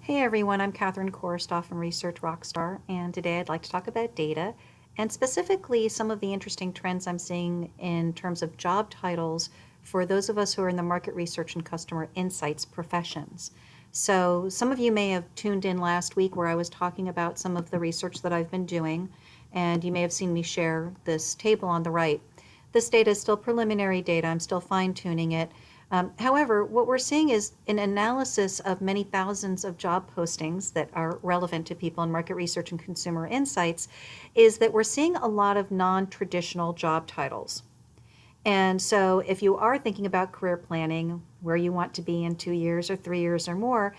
Hey everyone, I'm Catherine Koristoff from Research Rockstar, and today I'd like to talk about data and specifically some of the interesting trends I'm seeing in terms of job titles for those of us who are in the market research and customer insights professions. So, some of you may have tuned in last week where I was talking about some of the research that I've been doing, and you may have seen me share this table on the right. This data is still preliminary data, I'm still fine tuning it. However, what we're seeing is an analysis of many thousands of job postings that are relevant to people in market research and consumer insights, is that we're seeing a lot of non traditional job titles. And so, if you are thinking about career planning, where you want to be in 2 years or 3 years or more,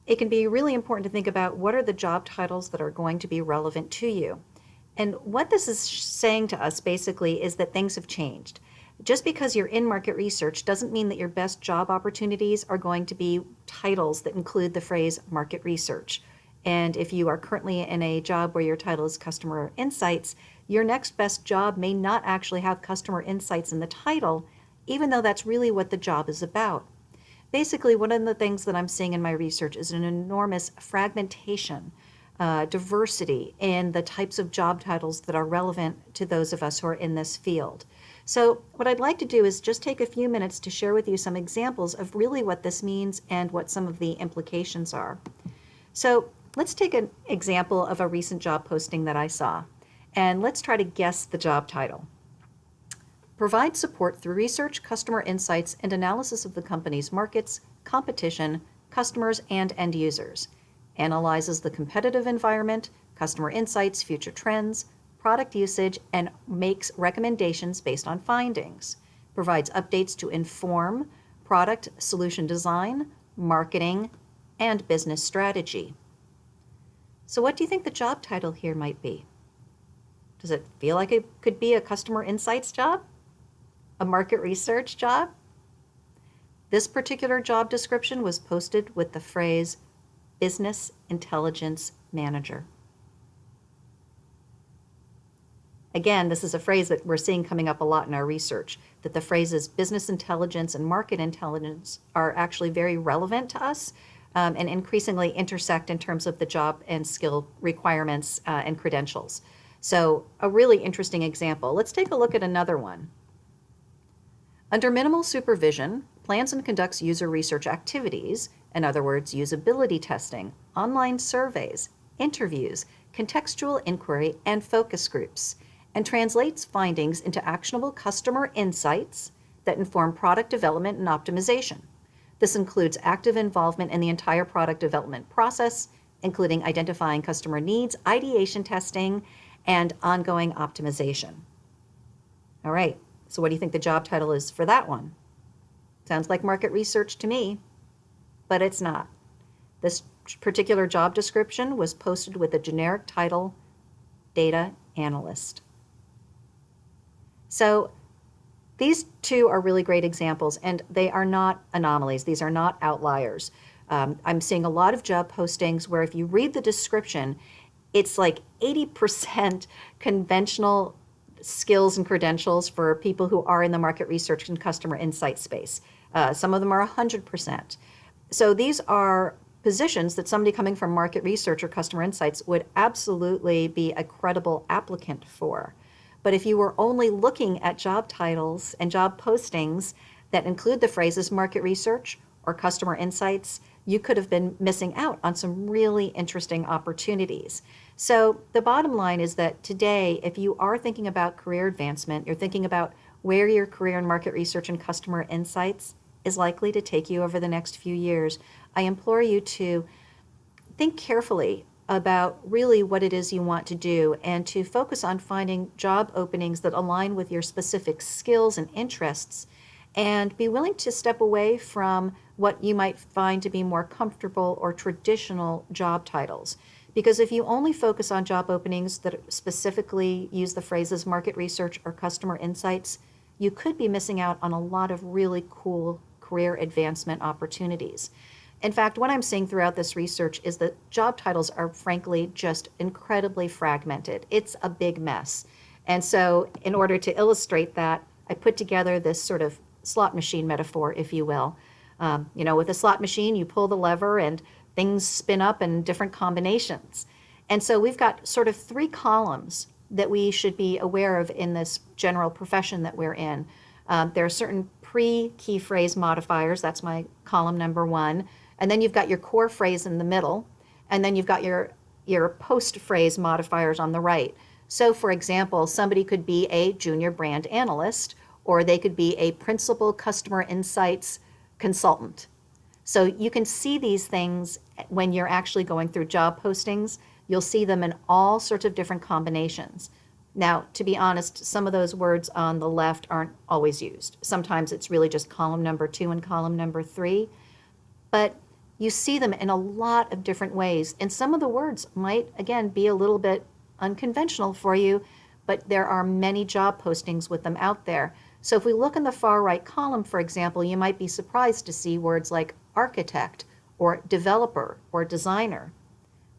it can be really important to think about what are the job titles that are going to be relevant to you. And what this is saying to us basically is that things have changed. Just because you're in market research doesn't mean that your best job opportunities are going to be titles that include the phrase market research. And if you are currently in a job where your title is customer insights, your next best job may not actually have customer insights in the title, even though that's really what the job is about. Basically, one of the things that I'm seeing in my research is an enormous fragmentation, diversity in the types of job titles that are relevant to those of us who are in this field. So, what I'd like to do is just take a few minutes to share with you some examples of really what this means and what some of the implications are. So, let's take an example of a recent job posting that I saw, and let's try to guess the job title. Provide support through research, customer insights, and analysis of the company's markets, competition, customers, and end users. Analyzes the competitive environment, customer insights, future trends, product usage, and makes recommendations based on findings. Provides updates to inform product solution design, marketing, and business strategy. So, what do you think the job title here might be? Does it feel like it could be a customer insights job? A market research job? This particular job description was posted with the phrase Business Intelligence Manager. Again, this is a phrase that we're seeing coming up a lot in our research, that the phrases business intelligence and market intelligence are actually very relevant to us and increasingly intersect in terms of the job and skill requirements and credentials. So, a really interesting example. Let's take a look at another one. Under minimal supervision, plans and conducts user research activities, in other words, usability testing, online surveys, interviews, contextual inquiry, and focus groups, and translates findings into actionable customer insights that inform product development and optimization. This includes active involvement in the entire product development process, including identifying customer needs, ideation testing, and ongoing optimization. All right, so what do you think the job title is for that one? Sounds like market research to me, but it's not. This particular job description was posted with a generic title, Data Analyst. So these two are really great examples, and they are not anomalies. These are not outliers. I'm seeing a lot of job postings where if you read the description, it's like 80% conventional skills and credentials for people who are in the market research and customer insight space. Some of them are 100%. So these are positions that somebody coming from market research or customer insights would absolutely be a credible applicant for. But if you were only looking at job titles and job postings that include the phrases market research or customer insights, you could have been missing out on some really interesting opportunities. So the bottom line is that today, if you are thinking about career advancement, you're thinking about where your career in market research and customer insights is likely to take you over the next few years, I implore you to think carefully about really what it is you want to do and to focus on finding job openings that align with your specific skills and interests, and be willing to step away from what you might find to be more comfortable or traditional job titles. Because if you only focus on job openings that specifically use the phrases market research or customer insights, you could be missing out on a lot of really cool career advancement opportunities. In fact, what I'm seeing throughout this research is that job titles are frankly just incredibly fragmented. It's a big mess. And so in order to illustrate that, I put together this sort of slot machine metaphor, if you will. With a slot machine, you pull the lever and things spin up in different combinations. And so we've got sort of three columns that we should be aware of in this general profession that we're in. There are certain pre-key phrase modifiers, that's my column number one, and then you've got your core phrase in the middle, and then you've got your post phrase modifiers on the right. So for example, somebody could be a junior brand analyst, or they could be a principal customer insights consultant. So you can see these things when you're actually going through job postings. You'll see them in all sorts of different combinations. Now, to be honest, some of those words on the left aren't always used. Sometimes it's really just column number 2 and column number 3. But you see them in a lot of different ways. And some of the words might, again, be a little bit unconventional for you, but there are many job postings with them out there. So if we look in the far right column, for example, you might be surprised to see words like architect or developer or designer.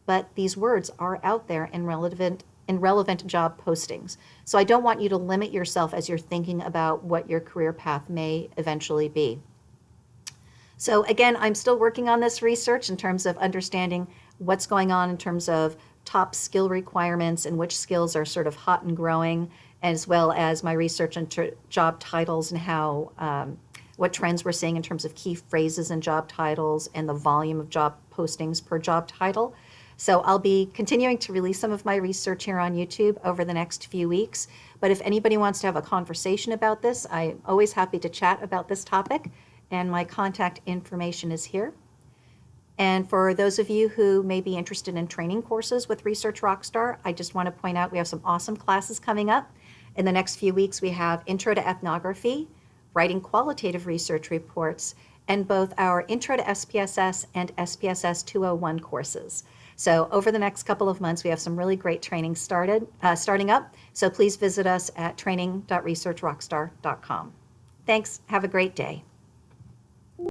But these words are out there in relevant job postings. So I don't want you to limit yourself as you're thinking about what your career path may eventually be. So again, I'm still working on this research in terms of understanding what's going on in terms of top skill requirements and which skills are sort of hot and growing, as well as my research into job titles and how what trends we're seeing in terms of key phrases and job titles and the volume of job postings per job title. So I'll be continuing to release some of my research here on YouTube over the next few weeks. But if anybody wants to have a conversation about this, I'm always happy to chat about this topic, and my contact information is here. And for those of you who may be interested in training courses with Research Rockstar, I just want to point out we have some awesome classes coming up. In the next few weeks, we have Intro to Ethnography, Writing Qualitative Research Reports, and both our Intro to SPSS and SPSS 201 courses. So over the next couple of months, we have some really great training starting up. So please visit us at training.researchrockstar.com. Thanks. Have a great day.